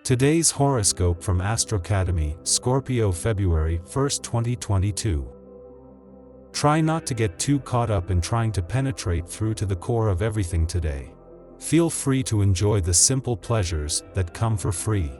Today's horoscope from Astrocademy, Scorpio February 1st, 2022. Try not to get too caught up in trying to penetrate through to the core of everything today. Feel free to enjoy the simple pleasures that come for free.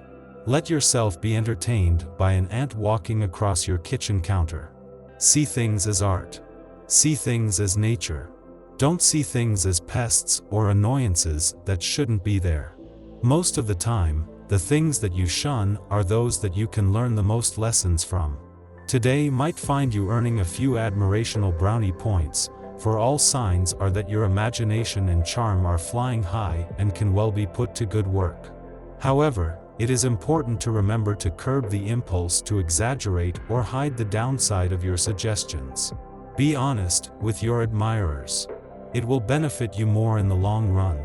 Let yourself be entertained by an ant walking across your kitchen counter. See things as art. See things as nature. Don't see things as pests or annoyances that shouldn't be there. Most of the time, the things that you shun are those that you can learn the most lessons from. Today might find you earning a few admirational brownie points, for all signs are that your imagination and charm are flying high and can well be put to good work. However, it is important to remember to curb the impulse to exaggerate or hide the downside of your suggestions. Be honest with your admirers. It will benefit you more in the long run.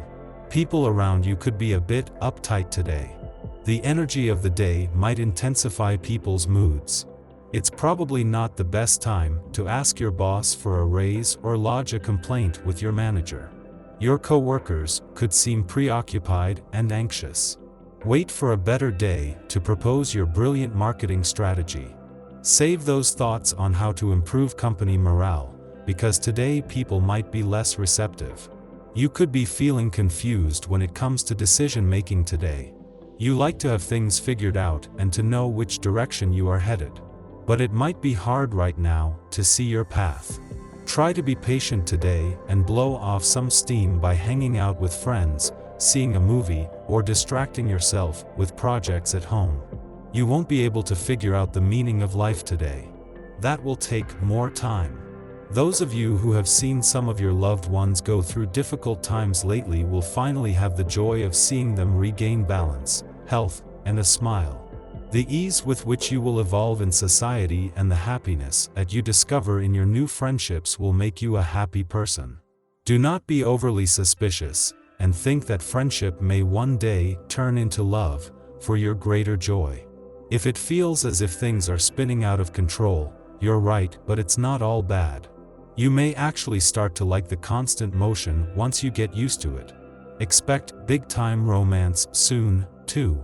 People around you could be a bit uptight today. The energy of the day might intensify people's moods. It's probably not the best time to ask your boss for a raise or lodge a complaint with your manager. Your co-workers could seem preoccupied and anxious. Wait for a better day to propose your brilliant marketing strategy. Save those thoughts on how to improve company morale, because today people might be less receptive. You could be feeling confused when it comes to decision-making today. You like to have things figured out and to know which direction you are headed. But it might be hard right now to see your path. Try to be patient today and blow off some steam by hanging out with friends, seeing a movie, or distracting yourself with projects at home. You won't be able to figure out the meaning of life today. That will take more time. Those of you who have seen some of your loved ones go through difficult times lately will finally have the joy of seeing them regain balance, health, and a smile. The ease with which you will evolve in society and the happiness that you discover in your new friendships will make you a happy person. Do not be overly suspicious, and think that friendship may one day turn into love, for your greater joy. If it feels as if things are spinning out of control, you're right, but it's not all bad. You may actually start to like the constant motion once you get used to it. Expect big-time romance soon, too.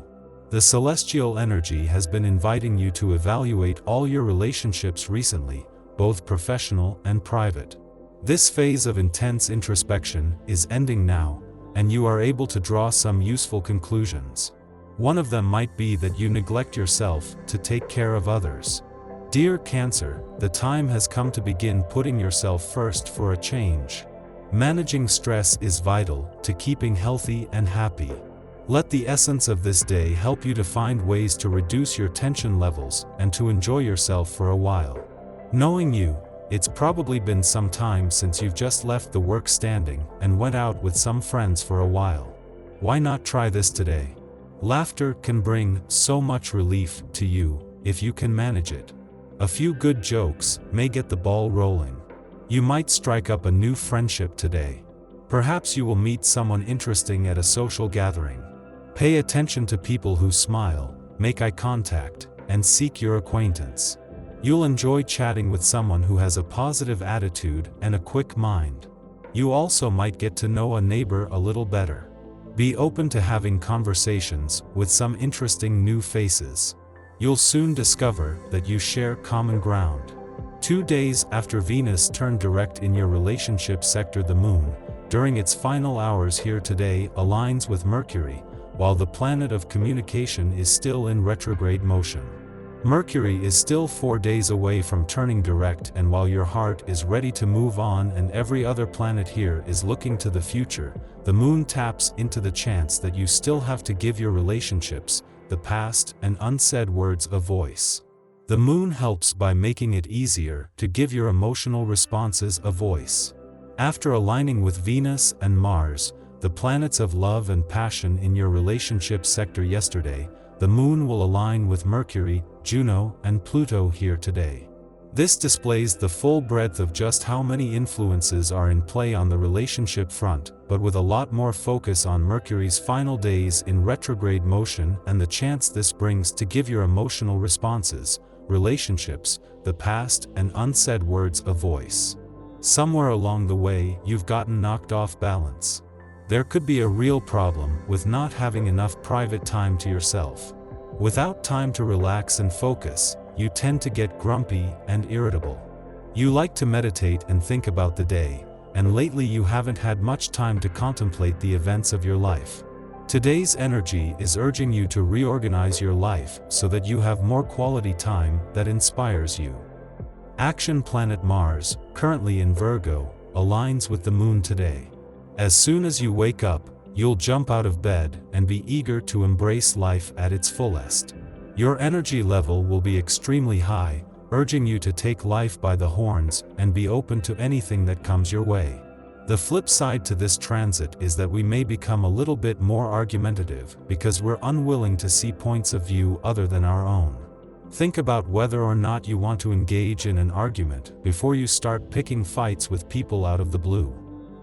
The celestial energy has been inviting you to evaluate all your relationships recently, both professional and private. This phase of intense introspection is ending now, and you are able to draw some useful conclusions. One of them might be that you neglect yourself to take care of others. Dear Cancer, the time has come to begin putting yourself first for a change. Managing stress is vital to keeping healthy and happy. Let the essence of this day help you to find ways to reduce your tension levels and to enjoy yourself for a while. Knowing you, it's probably been some time since you've just left the work standing and went out with some friends for a while. Why not try this today? Laughter can bring so much relief to you if you can manage it. A few good jokes may get the ball rolling. You might strike up a new friendship today. Perhaps you will meet someone interesting at a social gathering. Pay attention to people who smile, make eye contact, and seek your acquaintance. You'll enjoy chatting with someone who has a positive attitude and a quick mind. You also might get to know a neighbor a little better. Be open to having conversations with some interesting new faces. You'll soon discover that you share common ground. 2 days after Venus turned direct in your relationship sector, the Moon, during its final hours here today, aligns with Mercury, while the planet of communication is still in retrograde motion. Mercury is still 4 days away from turning direct, and while your heart is ready to move on and every other planet here is looking to the future, the Moon taps into the chance that you still have to give your relationships, the past, and unsaid words a voice. The Moon helps by making it easier to give your emotional responses a voice. After aligning with Venus and Mars, the planets of love and passion in your relationship sector yesterday, the Moon will align with Mercury, Juno, and Pluto here today. This displays the full breadth of just how many influences are in play on the relationship front, but with a lot more focus on Mercury's final days in retrograde motion and the chance this brings to give your emotional responses, relationships, the past, and unsaid words a voice. Somewhere along the way, you've gotten knocked off balance. There could be a real problem with not having enough private time to yourself. Without time to relax and focus, you tend to get grumpy and irritable. You like to meditate and think about the day, and lately you haven't had much time to contemplate the events of your life. Today's energy is urging you to reorganize your life so that you have more quality time that inspires you. Action planet Mars, currently in Virgo, aligns with the moon today. As soon as you wake up, you'll jump out of bed and be eager to embrace life at its fullest. Your energy level will be extremely high, urging you to take life by the horns and be open to anything that comes your way. The flip side to this transit is that we may become a little bit more argumentative because we're unwilling to see points of view other than our own. Think about whether or not you want to engage in an argument before you start picking fights with people out of the blue.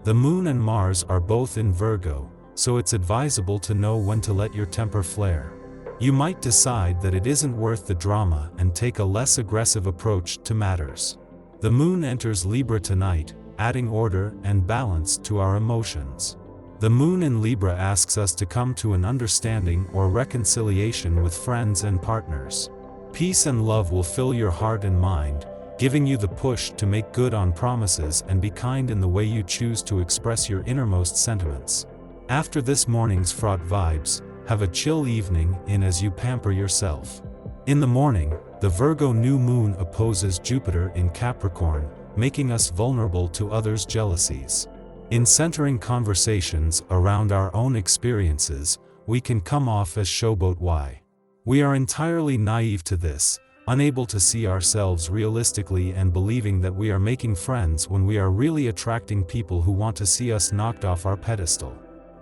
The moon and Mars are both in Virgo, so it's advisable to know when to let your temper flare. You might decide that it isn't worth the drama and take a less aggressive approach to matters. The moon enters Libra tonight, adding order and balance to our emotions. The moon in Libra asks us to come to an understanding or reconciliation with friends and partners. Peace and love will fill your heart and mind, giving you the push to make good on promises and be kind in the way you choose to express your innermost sentiments. After this morning's fraught vibes, have a chill evening in as you pamper yourself. In the morning, the Virgo new moon opposes Jupiter in Capricorn, making us vulnerable to others' jealousies. In centering conversations around our own experiences, we can come off as showboat. We are entirely naive to this, unable to see ourselves realistically and believing that we are making friends when we are really attracting people who want to see us knocked off our pedestal.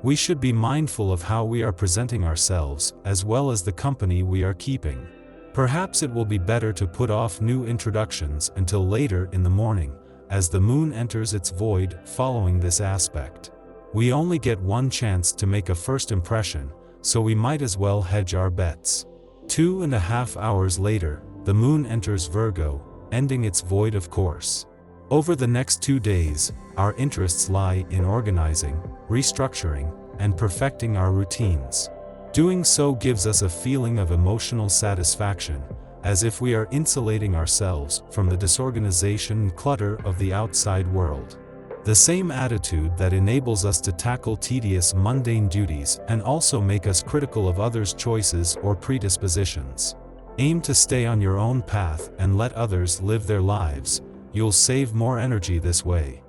We should be mindful of how we are presenting ourselves, as well as the company we are keeping. Perhaps it will be better to put off new introductions until later in the morning, as the moon enters its void following this aspect. We only get one chance to make a first impression, so we might as well hedge our bets. 2.5 hours later, the moon enters Virgo, ending its void of course. Over the next 2 days, our interests lie in organizing, restructuring, and perfecting our routines. Doing so gives us a feeling of emotional satisfaction, as if we are insulating ourselves from the disorganization and clutter of the outside world. The same attitude that enables us to tackle tedious mundane duties and also make us critical of others' choices or predispositions. Aim to stay on your own path and let others live their lives. You'll save more energy this way.